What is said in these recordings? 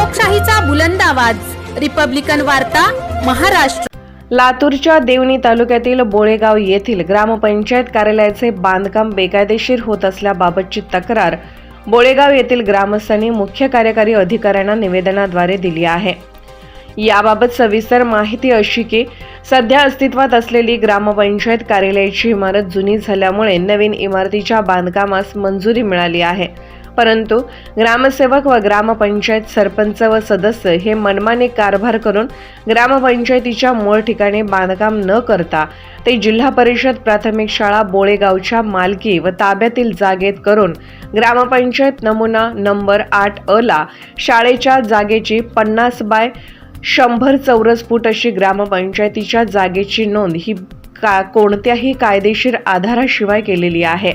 लोकशाहीचा बुलंद आवाज, रिपब्लिकन वार्ता, महाराष्ट्र। लातूरच्या देवणी तालुक्यातील बोळेगाव येथील ग्रामपंचायत कार्यालयाचे बांधकाम बेकायदेशीर होत असल्याबाबतची तक्रार बोळेगाव येथील ग्रामस्थांनी मुख्य कार्यकारी अधिकाऱ्यांना निवेदनाद्वारे दिली आहे। याबाबत सविस्तर माहिती अशी की सध्या अस्तित्वात असलेली ग्रामपंचायत कार्यालयाची इमारत जुनी झाल्यामुळे नवीन इमारतीच्या बांधकामास मंजुरी मिळाली आहे, परंतु ग्रामसेवक व ग्रामपंचायत सरपंच व सदस्य हे मनमानी कारभार करून ग्रामपंचायतीच्या मूळ ठिकाणी बांधकाम न करता ते जिल्हा परिषद प्राथमिक शाळा बोळेगावच्या मालकी व ताब्यातील जागेत करून ग्रामपंचायत नमुना नंबर 8 ला शाळेच्या जागेची 50 बाय 100 चौरस फूट अशी ग्रामपंचायतीच्या जागेची नोंद ही कोणत्याही कायदेशीर आधाराशिवाय केलेली आहे।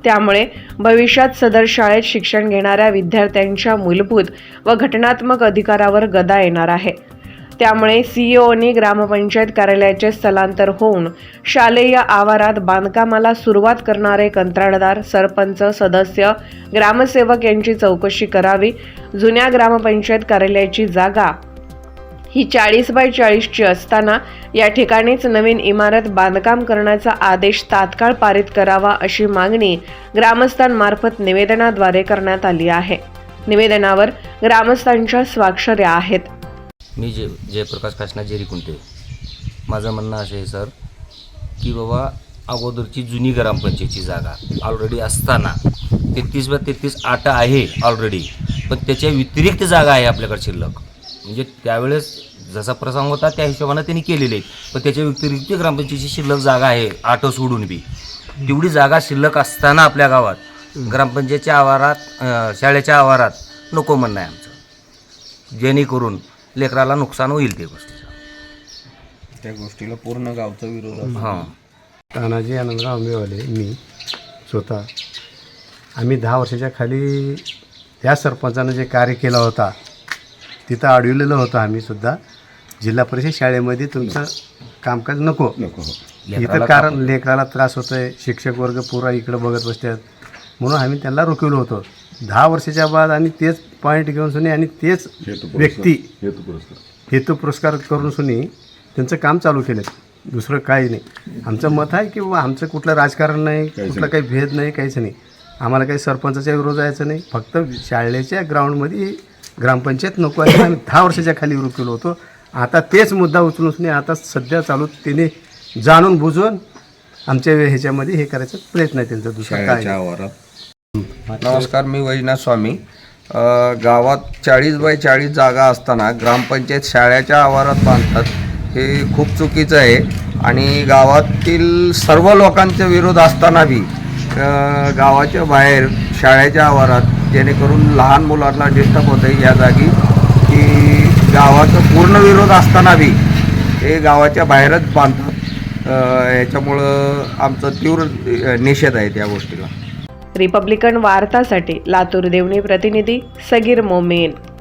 त्यामुळे भविष्यात सदर शाळेत शिक्षण घेणाऱ्या विद्यार्थ्यांच्या मूलभूत व घटनात्मक अधिकारावर गदा येणार आहे। त्यामुळे सीईओनी ग्रामपंचायत कार्यालयाचे स्थलांतर होऊन शालेय आवारात बांधकामाला सुरुवात करणारे कंत्राटदार, सरपंच, सदस्य, ग्रामसेवक यांची चौकशी करावी। जुन्या ग्रामपंचायत कार्यालयाची जागा ही 40 बाय 40 ची असताना या ठिकाणीच नवीन इमारत बांधकाम करण्याचा आदेश तात्काळ पारित करावा अशी मागणी ग्रामस्थांमार्फत निवेदनाद्वारे करण्यात आली आहे। निवेदनावर ग्रामस्थांच्या स्वाक्षऱ्या आहेत। मी जयप्रकाश काशना जेरीकुंटे। माझं म्हणणं असं आहे सर की बाबा अगोदरची जुनी ग्रामपंचायतीची जागा ऑलरेडी असताना 33 बाय 33 आट आहे ऑलरेडी, पण त्याच्या व्यतिरिक्त जागा आहे आपल्याकडे शिल्लक। म्हणजे त्यावेळेस जसा प्रसंग होता त्या हिशोबाने त्यांनी केलेले आहेत, पण त्याच्या व्यतिरिक्त ग्रामपंचायतीची शिल्लक जागा आहे आठ सोडून बी। तेवढी जागा शिल्लक असताना आपल्या गावात ग्रामपंचायतीच्या आवारात शाळेच्या आवारात नको म्हणणं आहे आमचं, जेणेकरून लेकराला नुकसान होईल त्या गोष्टीला पूर्ण गावचा विरोध। हां, तानाजी आनंदराव आंबेवाले मी स्वतः आम्ही 10 वर्षाच्या खाली या सरपंचानं जे कार्य केलं होता तिथं अडविलेलं होतं। आम्ही सुद्धा जिल्हा परिषद शाळेमध्ये तुमचं कामकाज नको इथं, कारण लेकराला त्रास होतो आहे, शिक्षक वर्ग पुरा इकडं बघत बसतात म्हणून आम्ही त्यांना रोखवलं होतं 10 वर्षाच्या बाद। आणि तेच पॉईंट घेऊन सुनी आणि तेच व्यक्ती हेतू पुरस्कार करून सुनी त्यांचं काम चालू केलं, दुसरं काही नाही। आमचं मत आहे की बाबा आमचं कुठलं राजकारण नाही, कुठलं काही भेद नाही, काहीच नाही। आम्हाला काही सरपंचाच्या विरोध जायचं नाही, फक्त शाळेच्या ग्राउंडमध्ये ग्रामपंचायत नको आहे। आम्ही 10 वर्षाच्या खाली विरोध केलो होतो। आता तेच मुद्दा उचलून आता सध्या चालू त्याने जाणून बुजून आमच्या ह्याच्यामध्ये हे करायचा प्रयत्न आहे त्यांचा, दुसरा काय। नमस्कार, मी वैजनाथ स्वामी। गावात 40 बाय 40 जागा असताना ग्रामपंचायत शाळेच्या आवारात बांधतात, हे खूप चुकीचं आहे। आणि गावातील सर्व लोकांचा विरोध असताना बी गावाच्या बाहेर शाळेच्या आवारात, जेणेकरून लहान मुलांना डिस्टर्ब होतं या जागी, की गावाचा पूर्ण विरोध असताना बी हे गावाच्या बाहेरच बांधतात। याच्यामुळं आमचा तीव्र निषेध आहे त्या गोष्टीला। रिपब्लिकन वार्तासाठी लातूर देवणी प्रतिनिधी सगीर मोमेन।